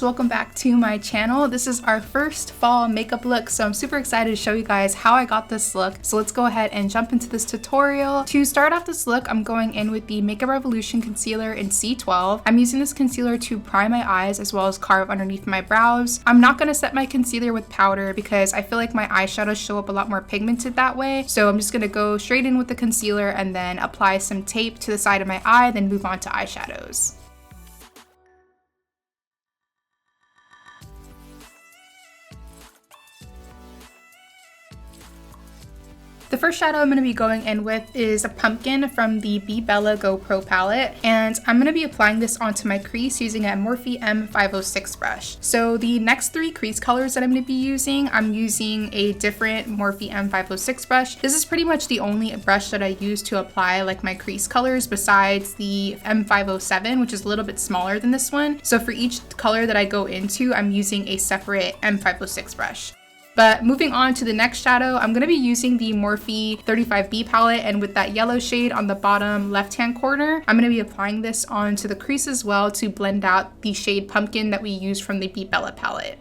welcome back to my channel. This is our first fall makeup look, so I'm super excited to show you guys how I got this look. So let's go ahead and jump into this tutorial. To start off this look, I'm going in with the Makeup Revolution concealer in C12. I'm using this concealer to prime my eyes as well as carve underneath my brows. I'm not going to set my concealer with powder because I feel like my eyeshadows show up a lot more pigmented that way. So I'm just going to go straight in with the concealer and then apply some tape to the side of my eye, then move on to eyeshadows. The first shadow I'm going to be going in with is a pumpkin from the Be Bella Go Pro palette, and I'm going to be applying this onto my crease using a Morphe M506 brush. So the next three crease colors that I'm going to be using, I'm using a different Morphe M506 brush. This is pretty much the only brush that I use to apply like my crease colors besides the M507, which is a little bit smaller than this one. So for each color that I go into, I'm using a separate M506 brush. But moving on to the next shadow, I'm going to be using the Morphe 35B palette, and with that yellow shade on the bottom left-hand corner, I'm going to be applying this onto the crease as well to blend out the shade Pumpkin that we used from the Be Bella palette.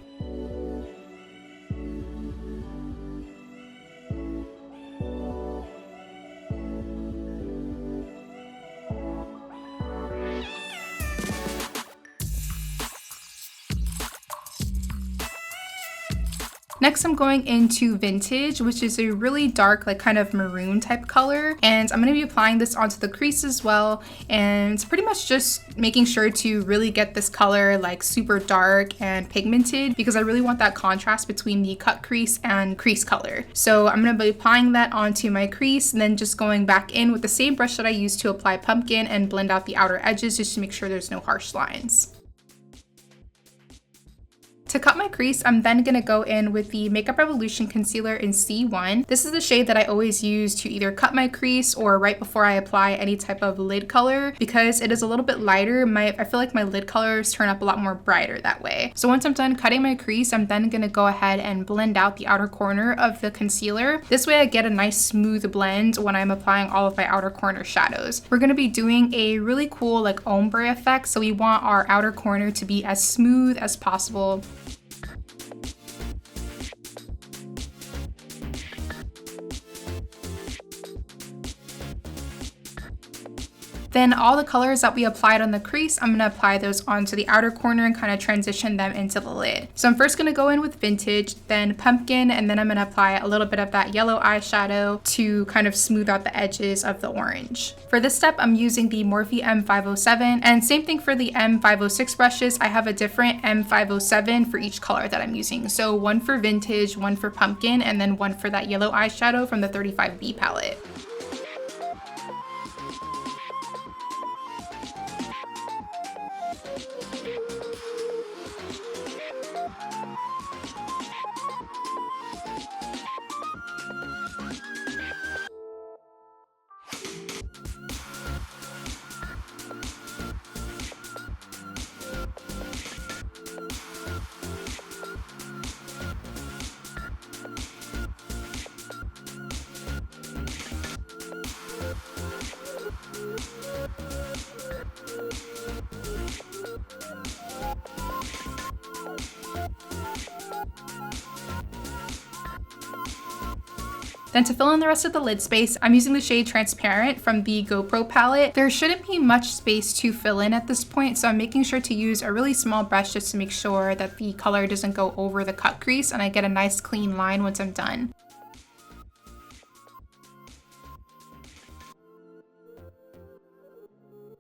Next, I'm going into Vintage, which is a really dark, like kind of maroon type color. And I'm going to be applying this onto the crease as well. And it's pretty much just making sure to really get this color like super dark and pigmented because I really want that contrast between the cut crease and crease color. So I'm going to be applying that onto my crease and then just going back in with the same brush that I used to apply Pumpkin and blend out the outer edges just to make sure there's no harsh lines. To cut my crease, I'm then going to go in with the Makeup Revolution concealer in C1. This is the shade that I always use to either cut my crease or right before I apply any type of lid color because it is a little bit lighter. I feel like my lid colors turn up a lot more brighter that way. So once I'm done cutting my crease, I'm then going to go ahead and blend out the outer corner of the concealer. This way I get a nice smooth blend when I'm applying all of my outer corner shadows. We're going to be doing a really cool like ombre effect, so we want our outer corner to be as smooth as possible. Then all the colors that we applied on the crease, I'm going to apply those onto the outer corner and kind of transition them into the lid. So I'm first going to go in with Vintage, then Pumpkin, and then I'm going to apply a little bit of that yellow eyeshadow to kind of smooth out the edges of the orange. For this step, I'm using the Morphe M507, and same thing for the M506 brushes. I have a different M507 for each color that I'm using. So one for Vintage, one for Pumpkin, and then one for that yellow eyeshadow from the 35B palette. Then to fill in the rest of the lid space, I'm using the shade Transparent from the GoPro palette. There shouldn't be much space to fill in at this point, so I'm making sure to use a really small brush just to make sure that the color doesn't go over the cut crease and I get a nice clean line once I'm done.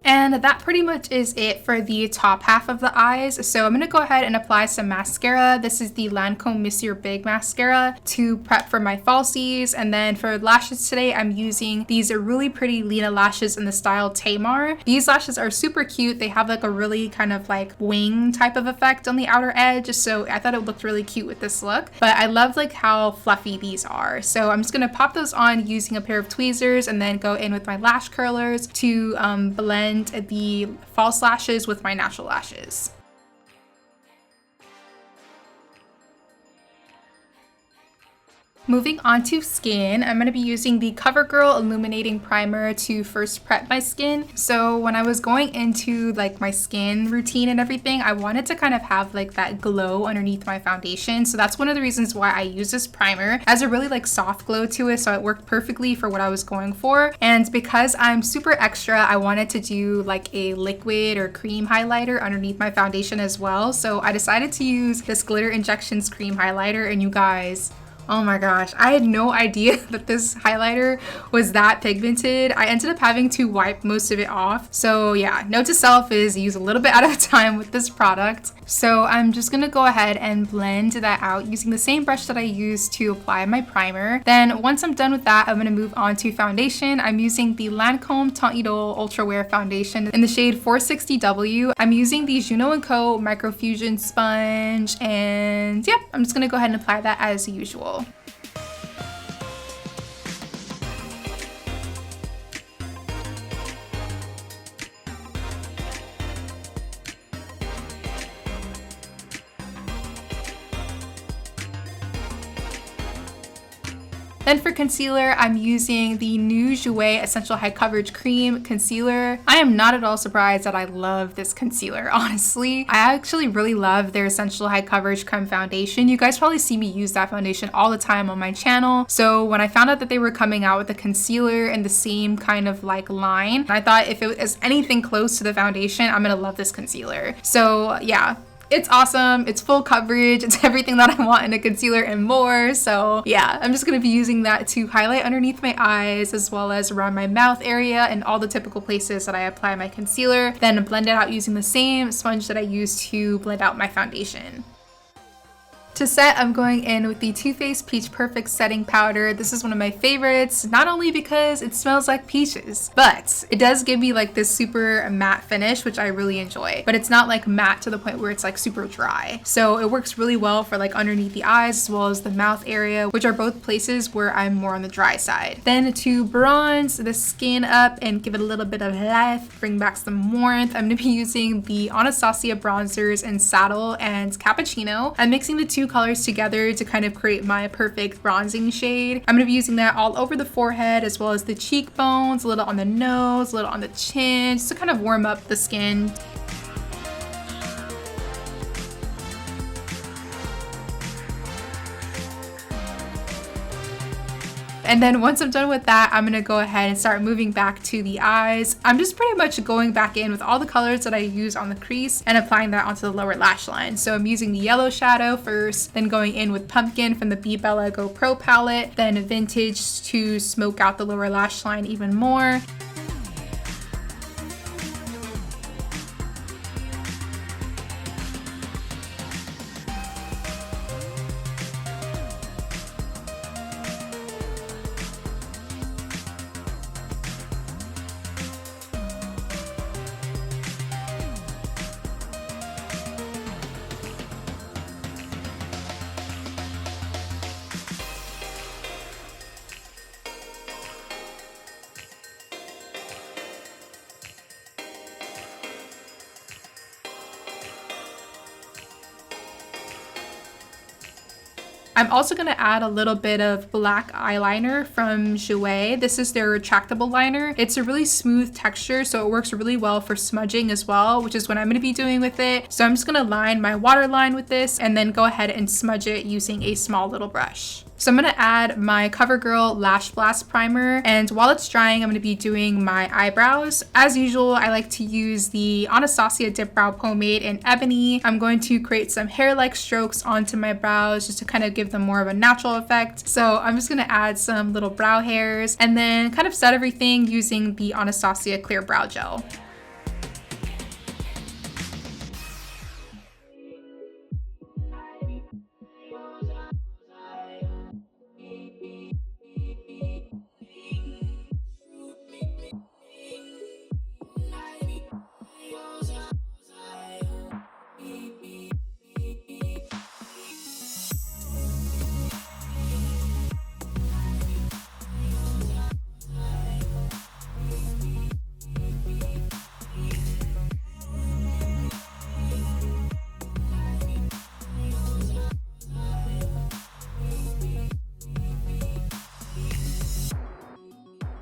And that pretty much is it for the top half of the eyes. So I'm going to go ahead and apply some mascara. This is the Lancome Miss Your Big mascara to prep for my falsies. And then for lashes today, I'm using these really pretty Lena lashes in the style Tamar. These lashes are super cute. They have like a really kind of like wing type of effect on the outer edge. So I thought it looked really cute with this look. But I love like how fluffy these are. So I'm just going to pop those on using a pair of tweezers and then go in with my lash curlers to blend the false lashes with my natural lashes. Moving on to skin, I'm going to be using the CoverGirl Illuminating Primer to first prep my skin. So when I was going into like my skin routine and everything, I wanted to kind of have like that glow underneath my foundation. So that's one of the reasons why I use this primer. It has a really like soft glow to it, so it worked perfectly for what I was going for. And because I'm super extra, I wanted to do like a liquid or cream highlighter underneath my foundation as well. So I decided to use this Glitter Injections cream highlighter, and you guys, oh my gosh, I had no idea that this highlighter was that pigmented. I ended up having to wipe most of it off. So yeah, note to self is use a little bit at a time with this product. So I'm just gonna go ahead and blend that out using the same brush that I used to apply my primer. Then once I'm done with that, I'm gonna move on to foundation. I'm using the Lancome Teint Idole Ultra Wear Foundation in the shade 460W. I'm using the Juno & Co. Microfusion Sponge, and yep, I'm just gonna go ahead and apply that as usual. Then for concealer, I'm using the new Jouer Essential High Coverage Cream Concealer. I am not at all surprised that I love this concealer, honestly. I actually really love their Essential High Coverage Creme Foundation. You guys probably see me use that foundation all the time on my channel. So when I found out that they were coming out with a concealer in the same kind of like line, I thought if it was anything close to the foundation, I'm gonna love this concealer. So yeah. It's awesome, it's full coverage, it's everything that I want in a concealer and more. So yeah, I'm just gonna be using that to highlight underneath my eyes as well as around my mouth area and all the typical places that I apply my concealer. Then blend it out using the same sponge that I use to blend out my foundation. To set, I'm going in with the Too Faced Peach Perfect Setting Powder. This is one of my favorites, not only because it smells like peaches, but it does give me like this super matte finish, which I really enjoy. But it's not like matte to the point where it's like super dry. So it works really well for like underneath the eyes as well as the mouth area, which are both places where I'm more on the dry side. Then to bronze the skin up and give it a little bit of life, bring back some warmth, I'm gonna be using the Anastasia bronzers in Saddle and Cappuccino. I'm mixing the two colors together to kind of create my perfect bronzing shade. I'm going to be using that all over the forehead as well as the cheekbones, a little on the nose, a little on the chin, just to kind of warm up the skin. And then once I'm done with that, I'm gonna go ahead and start moving back to the eyes. I'm just pretty much going back in with all the colors that I use on the crease and applying that onto the lower lash line. So I'm using the yellow shadow first, then going in with Pumpkin from the B Bella Go Pro palette, then Vintage to smoke out the lower lash line even more. I'm also going to add a little bit of black eyeliner from Jouer. This is their retractable liner. It's a really smooth texture, so it works really well for smudging as well, which is what I'm going to be doing with it. So I'm just going to line my waterline with this and then go ahead and smudge it using a small little brush. So I'm going to add my CoverGirl Lash Blast Primer, and while it's drying, I'm going to be doing my eyebrows. As usual, I like to use the Anastasia Dip Brow Pomade in Ebony. I'm going to create some hair-like strokes onto my brows just to kind of give them more of a natural effect. So I'm just going to add some little brow hairs and then kind of set everything using the Anastasia Clear Brow Gel.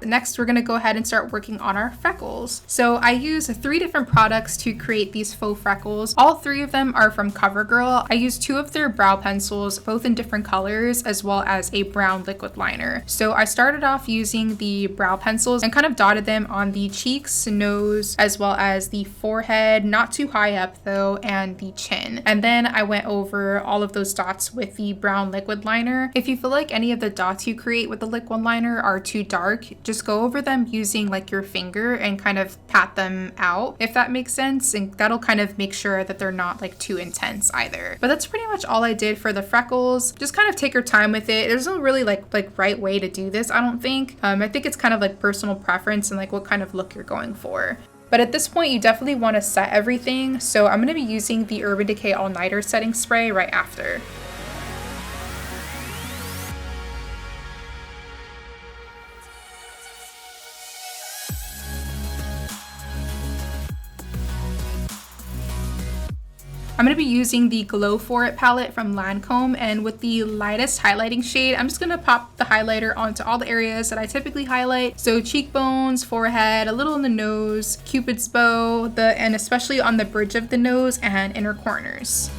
next we're gonna go ahead and start working on our freckles. So I use 3 different products to create these faux freckles. All 3 of them are from CoverGirl. I use 2 of their brow pencils, both in different colors, as well as a brown liquid liner. So I started off using the brow pencils and kind of dotted them on the cheeks, nose, as well as the forehead, not too high up though, and the chin. And then I went over all of those dots with the brown liquid liner. If you feel like any of the dots you create with the liquid liner are too dark, just go over them using like your finger and kind of pat them out, if that makes sense, and that'll kind of make sure that they're not like too intense either. But that's pretty much all I did for the freckles. Just kind of take your time with it. There's no really like right way to do this, I don't think. I think it's kind of like personal preference and like what kind of look you're going for. But at this point, you definitely want to set everything. So I'm going to be using the Urban Decay All Nighter setting spray right after. I'm going to be using the Glow For It palette from Lancome, and with the lightest highlighting shade, I'm just going to pop the highlighter onto all the areas that I typically highlight. So cheekbones, forehead, a little in the nose, Cupid's bow, and especially on the bridge of the nose and inner corners.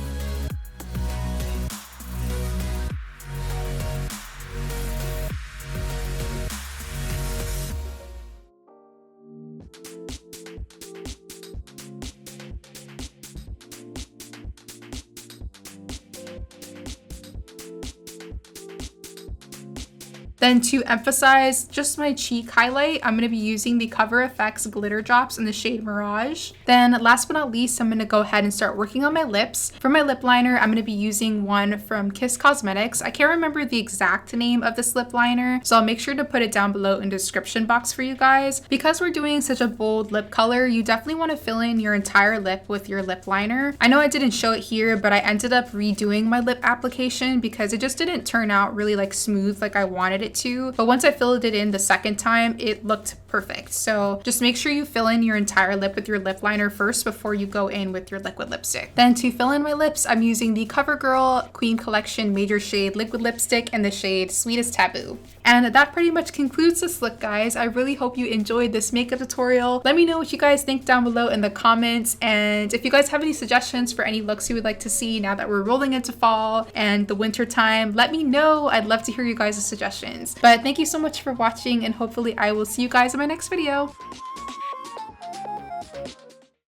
Then to emphasize just my cheek highlight, I'm going to be using the Cover FX glitter drops in the shade Mirage. Then last but not least, I'm going to go ahead and start working on my lips. For my lip liner, I'm going to be using one from Kiss Cosmetics. I can't remember the exact name of this lip liner, so I'll make sure to put it down below in the description box for you guys. Because we're doing such a bold lip color, you definitely want to fill in your entire lip with your lip liner. I know I didn't show it here, but I ended up redoing my lip application because it just didn't turn out really like smooth like I wanted it to. But once I filled it in the second time, it looked perfect. So just make sure you fill in your entire lip with your lip liner first before you go in with your liquid lipstick. Then to fill in my lips, I'm using the CoverGirl Queen Collection Major Shade Liquid Lipstick in the shade Sweetest Taboo. And that pretty much concludes this look, guys. I really hope you enjoyed this makeup tutorial. Let me know what you guys think down below in the comments. And if you guys have any suggestions for any looks you would like to see now that we're rolling into fall and the winter time, let me know. I'd love to hear you guys' suggestions. But thank you so much for watching, and hopefully I will see you guys in my next video.